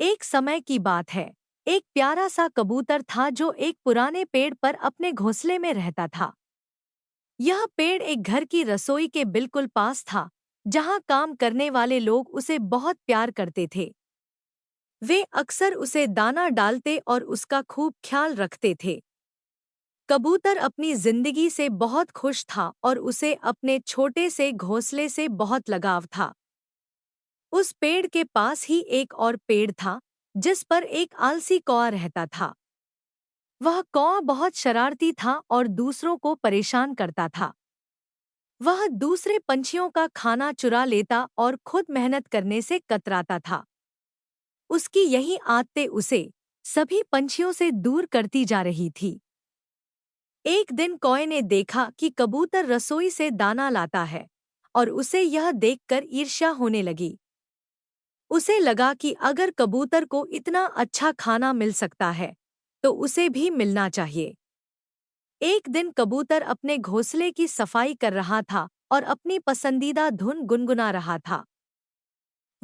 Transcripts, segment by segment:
एक समय की बात है। एक प्यारा सा कबूतर था जो एक पुराने पेड़ पर अपने घोंसले में रहता था। यह पेड़ एक घर की रसोई के बिल्कुल पास था, जहां काम करने वाले लोग उसे बहुत प्यार करते थे। वे अक्सर उसे दाना डालते और उसका खूब ख्याल रखते थे। कबूतर अपनी जिंदगी से बहुत खुश था और उसे अपने छोटे से घोंसले से बहुत लगाव था। उस पेड़ के पास ही एक और पेड़ था, जिस पर एक आलसी कौआ रहता था। वह कौआ बहुत शरारती था और दूसरों को परेशान करता था। वह दूसरे पंछियों का खाना चुरा लेता और खुद मेहनत करने से कतराता था। उसकी यही आदतें उसे सभी पंछियों से दूर करती जा रही थी। एक दिन कौए ने देखा कि कबूतर रसोई से दाना लाता है और उसे यह देखकर ईर्ष्या होने लगी। उसे लगा कि अगर कबूतर को इतना अच्छा खाना मिल सकता है, तो उसे भी मिलना चाहिए। एक दिन कबूतर अपने घोंसले की सफाई कर रहा था और अपनी पसंदीदा धुन गुनगुना रहा था।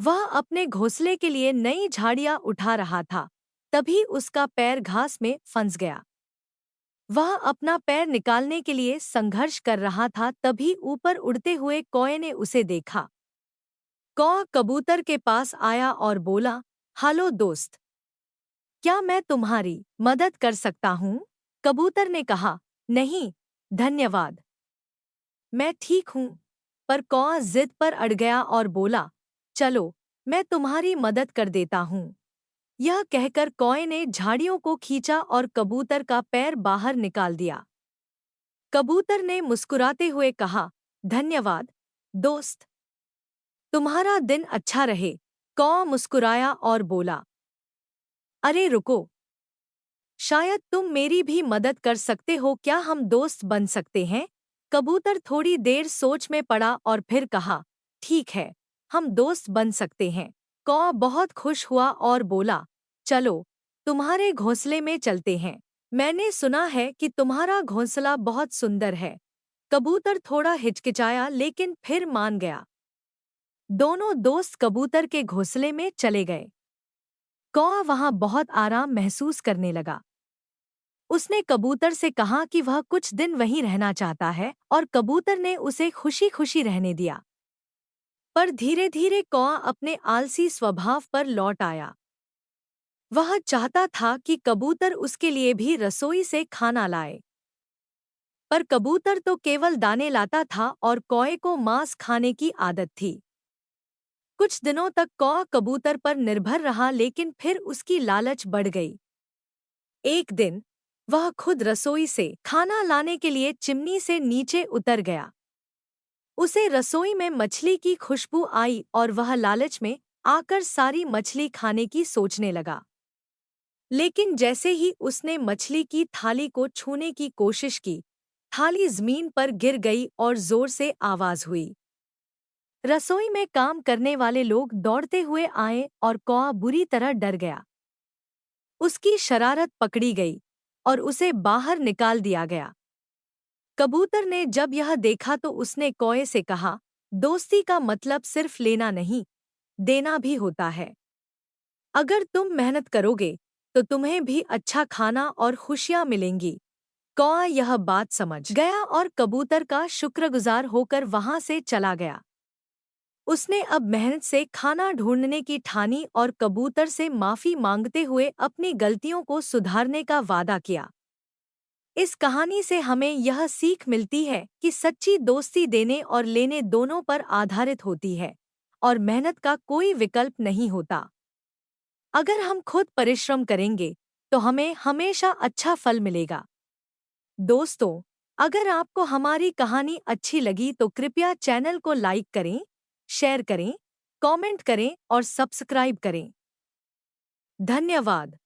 वह अपने घोंसले के लिए नई झाड़ियां उठा रहा था, तभी उसका पैर घास में फंस गया। वह अपना पैर निकालने के लिए संघर्ष कर रहा था, तभी ऊपर उड़ते हुए कौए ने उसे देखा। कौआ कबूतर के पास आया और बोला, हेलो दोस्त, क्या मैं तुम्हारी मदद कर सकता हूँ? कबूतर ने कहा, नहीं, धन्यवाद, मैं ठीक हूँ। पर कौआ जिद पर अड़ गया और बोला, चलो, मैं तुम्हारी मदद कर देता हूँ। यह कहकर कौए ने झाड़ियों को खींचा और कबूतर का पैर बाहर निकाल दिया। कबूतर ने मुस्कुराते हुए कहा, धन्यवाद, दोस्त, तुम्हारा दिन अच्छा रहे। कौआ मुस्कुराया और बोला, अरे रुको, शायद तुम मेरी भी मदद कर सकते हो, क्या हम दोस्त बन सकते हैं? कबूतर थोड़ी देर सोच में पड़ा और फिर कहा, ठीक है, हम दोस्त बन सकते हैं। कौआ बहुत खुश हुआ और बोला, चलो, तुम्हारे घोंसले में चलते हैं। मैंने सुना है कि तुम्हारा घोंसला बहुत सुंदर है। कबूतर थोड़ा हिचकिचाया लेकिन फिर मान गया। दोनों दोस्त कबूतर के घोंसले में चले गए। कौआ वहां बहुत आराम महसूस करने लगा। उसने कबूतर से कहा कि वह कुछ दिन वहीं रहना चाहता है और कबूतर ने उसे खुशी-खुशी रहने दिया। पर धीरे-धीरे कौआ अपने आलसी स्वभाव पर लौट आया। वह चाहता था कि कबूतर उसके लिए भी रसोई से खाना लाए। पर कबूतर तो केवल दाने लाता था और कौए को मांस खाने की आदत थी। कुछ दिनों तक कौआ कबूतर पर निर्भर रहा, लेकिन फिर उसकी लालच बढ़ गई। एक दिन वह खुद रसोई से खाना लाने के लिए चिमनी से नीचे उतर गया। उसे रसोई में मछली की खुशबू आई और वह लालच में आकर सारी मछली खाने की सोचने लगा। लेकिन जैसे ही उसने मछली की थाली को छूने की कोशिश की, थाली जमीन पर गिर गई और जोर से आवाज हुई। रसोई में काम करने वाले लोग दौड़ते हुए आए और कौआ बुरी तरह डर गया। उसकी शरारत पकड़ी गई और उसे बाहर निकाल दिया गया। कबूतर ने जब यह देखा तो उसने कौए से कहा, दोस्ती का मतलब सिर्फ लेना नहीं, देना भी होता है। अगर तुम मेहनत करोगे तो तुम्हें भी अच्छा खाना और खुशियां मिलेंगी। कौआ यह बात समझ गया और कबूतर का शुक्रगुजार होकर वहां से चला गया। उसने अब मेहनत से खाना ढूंढने की ठानी और कबूतर से माफी मांगते हुए अपनी गलतियों को सुधारने का वादा किया। इस कहानी से हमें यह सीख मिलती है कि सच्ची दोस्ती देने और लेने दोनों पर आधारित होती है और मेहनत का कोई विकल्प नहीं होता। अगर हम खुद परिश्रम करेंगे तो हमें हमेशा अच्छा फल मिलेगा। दोस्तों, अगर आपको हमारी कहानी अच्छी लगी तो कृपया चैनल को लाइक करें, शेयर करें, कमेंट करें और सब्सक्राइब करें। धन्यवाद।